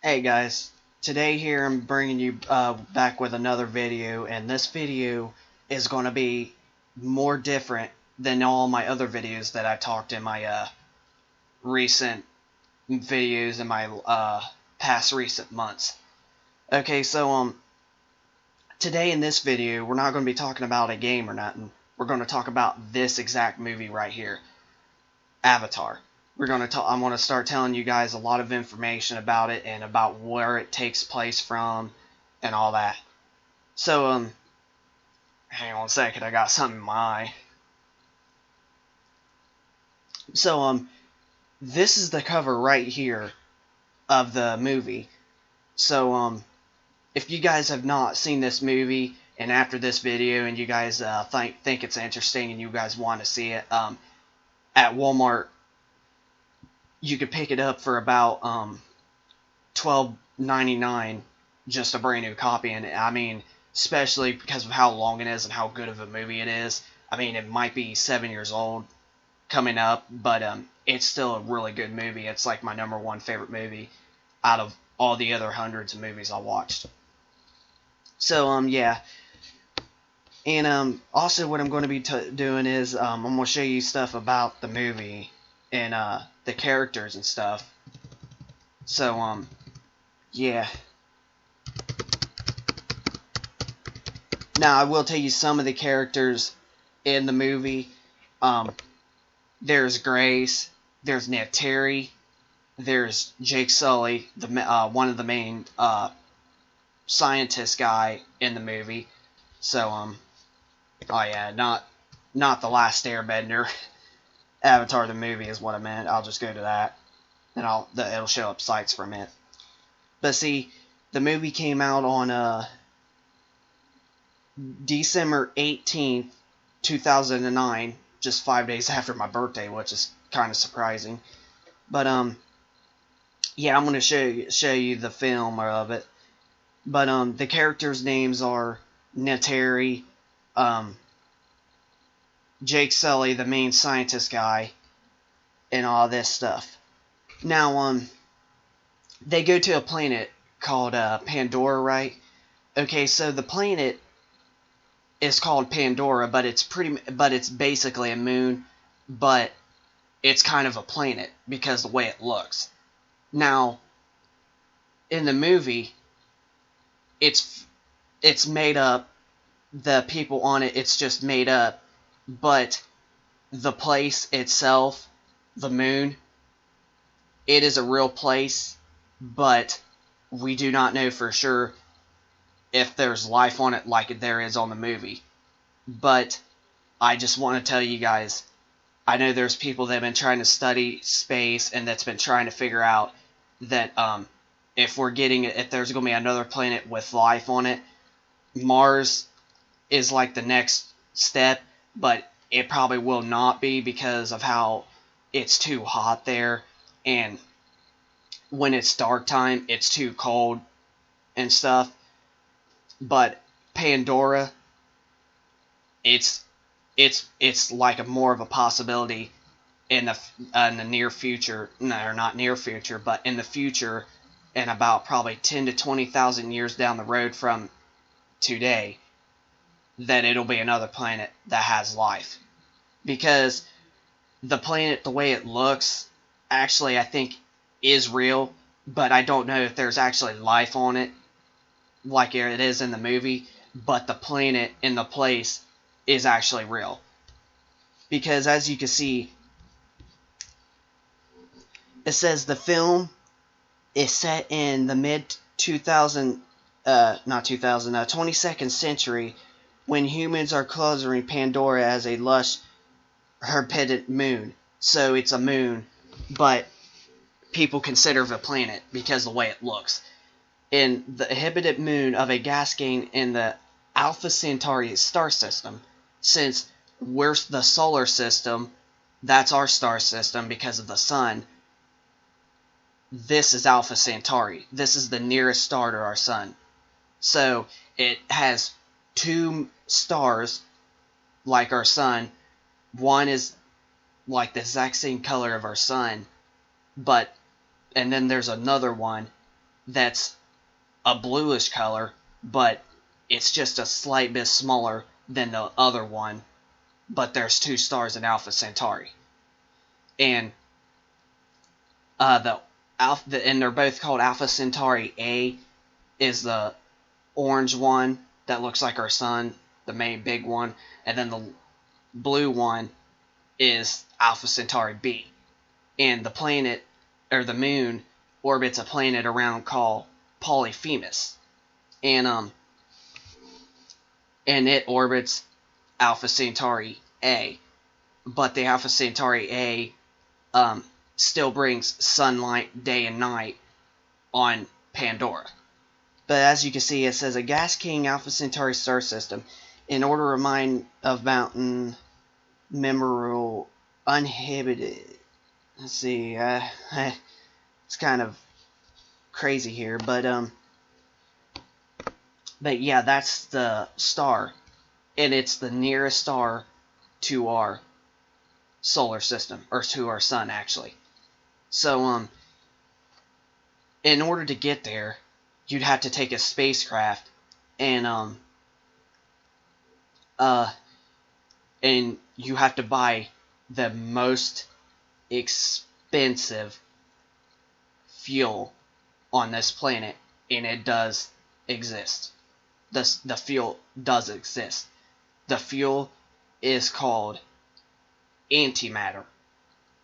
Hey guys, today here I'm bringing you back with another video, and this video is going to be more different than all my other videos that I talked in my recent videos in my past recent months. Okay, so today in this video we're not going to be talking about a game or nothing. We're going to talk about this exact movie right here, Avatar. I'm going to start telling you guys a lot of information about it and about where it takes place from and all that. So, hang on a second, I got something in my eye. So, this is the cover right here of the movie. So, if you guys have not seen this movie, and after this video, and you guys think it's interesting, and you guys want to see it, at Walmart, you could pick it up for about $12.99, just a brand new copy. And I mean, especially because of how long it is and how good of a movie it is. I mean, it might be 7 years old coming up, but it's still a really good movie. It's like my number one favorite movie out of all the other hundreds of movies I watched. So yeah, and also what I'm going to be doing is I'm going to show you stuff about the movie and the characters and stuff. So yeah. Now I will tell you some of the characters in the movie. There's Grace, there's Centarie, there's Jake Sully, the one of the main scientist guy in the movie. So oh yeah, not the Last Airbender. Avatar the movie is what I meant. I'll just go to that, and it'll show up sites from it. But see, the movie came out on December 18th, 2009, just 5 days after my birthday, which is kind of surprising. But yeah, I'm going to show you the film of it. But the characters' names are Centarie, Jake Sully, the main scientist guy, and all this stuff. Now they go to a planet called Pandora, right? Okay, so the planet is called Pandora, but it's basically a moon, but it's kind of a planet because the way it looks. Now, in the movie, it's made up. The people on it, it's just made up. But the place itself, the moon, it is a real place, but we do not know for sure if there's life on it like there is on the movie. But I just want to tell you guys, I know there's people that have been trying to study space and that's been trying to figure out that if there's going to be another planet with life on it, Mars is like the next step, but it probably will not be because of how it's too hot there, and when it's dark time, it's too cold and stuff. But Pandora, it's like a more of a possibility in the near future. No, not near future, but in the future, in about probably 10 to 20,000 years down the road from today, that it'll be another planet that has life. Because the planet, the way it looks, actually I think is real, but I don't know if there's actually life on it like it is in the movie. But the planet and the place is actually real. Because as you can see, it says the film is set in the mid 22nd century, when humans are considering Pandora as a lush herbited moon. So it's a moon, but people consider it a planet because of the way it looks. In the inhabited moon of a gas giant in the Alpha Centauri star system. Since we're the solar system, that's our star system because of the sun. This is Alpha Centauri. This is the nearest star to our sun. So it has two stars like our sun. One is like the exact same color of our sun, and then there's another one that's a bluish color, but it's just a slight bit smaller than the other one. But there's 2 stars in Alpha Centauri, and and they're both called Alpha Centauri. A is the orange one that looks like our sun, the main big one, and then the blue one is Alpha Centauri B. And the planet, or the moon, orbits a planet around called Polyphemus, and it orbits Alpha Centauri A. But the Alpha Centauri A still brings sunlight day and night on Pandora. But as you can see, it says a gas king Alpha Centauri star system. In order to remind of mountain memorial uninhibited. Let's see, it's kind of crazy here, but yeah, that's the star, and it's the nearest star to our solar system, or to our sun, actually. So, in order to get there, you'd have to take a spacecraft, and you have to buy the most expensive fuel on this planet, and it does exist. The fuel does exist. The fuel is called antimatter,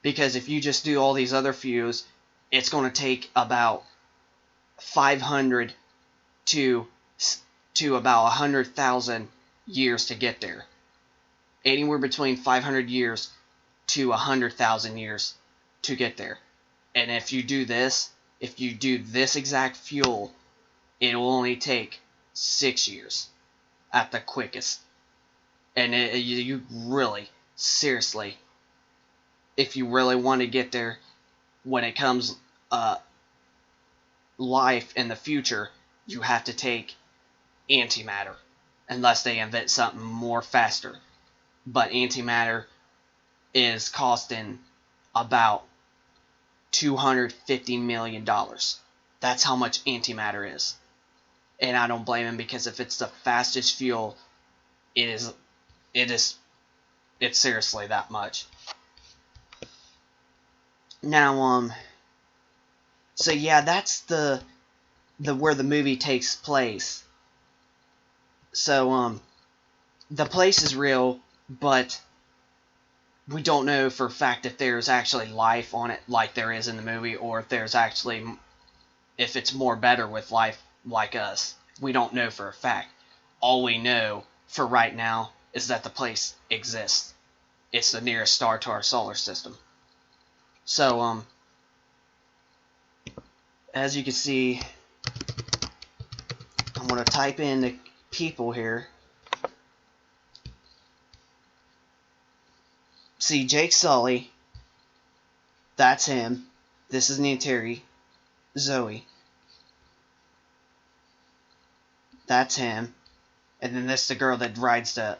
because if you just do all these other fuels, it's going to take about 500 to about 100,000 years to get there. Anywhere between 500 years to 100,000 years to get there. And if you do this exact fuel, it will only take 6 years at the quickest. And you really, seriously, if you really want to get there, when it comes life in the future, you have to take antimatter, unless they invent something more faster. But antimatter is costing about $250 million. That's how much antimatter is. And I don't blame him, because if it's the fastest fuel, it's seriously that much. Now, so yeah, that's the where the movie takes place. So, the place is real, but we don't know for a fact if there's actually life on it like there is in the movie, or if it's more better with life like us. We don't know for a fact. All we know for right now is that the place exists. It's the nearest star to our solar system. So, as you can see, I'm going to type in the people here. See, Jake Sully, that's him. This is Centarie, Zoe. That's him. And then this is the girl that rides the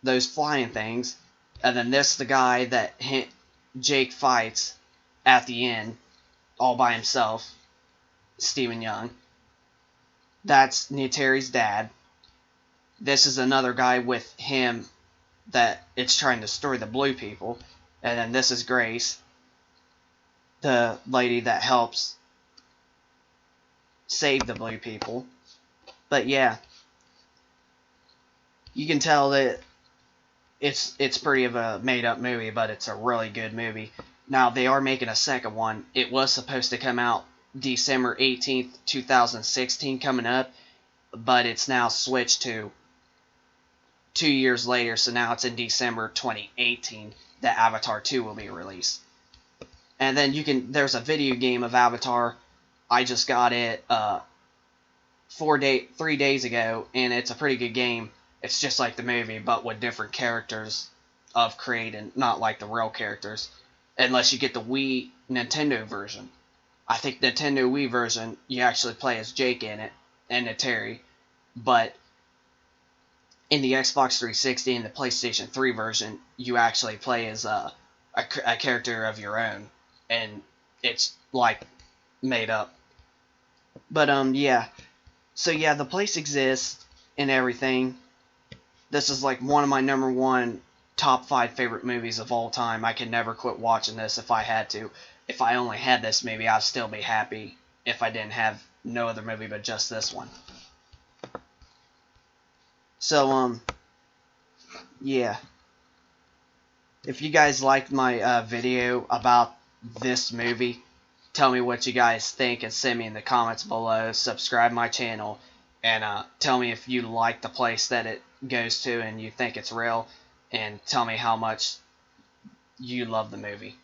those flying things. And then this is the guy that Jake fights at the end all by himself, Stephen Young. That's Centarie's dad. This is another guy with him that it's trying to destroy the blue people. And then this is Grace, the lady that helps save the blue people. But yeah, you can tell that it's pretty of a made-up movie, but it's a really good movie. Now, they are making a second one. It was supposed to come out December 18th, 2016 coming up, but it's now switched to 2 years later, so now it's in December 2018 that Avatar 2 will be released. And then there's a video game of Avatar. I just got it 3 days ago, and it's a pretty good game. It's just like the movie, but with different characters of created, not like the real characters, unless you get the Wii Nintendo version. I think Nintendo Wii version, you actually play as Jake in it, and Centarie, but in the Xbox 360 and the PlayStation 3 version, you actually play as a character of your own, and it's like made up. But yeah. So yeah, the place exists and everything. This is like one of my number one top 5 favorite movies of all time. I could never quit watching this if I had to. If I only had this movie, I'd still be happy if I didn't have no other movie but just this one. So yeah. If you guys liked my video about this movie, tell me what you guys think and send me in the comments below. Subscribe my channel and tell me if you like the place that it goes to and you think it's real, and tell me how much you love the movie.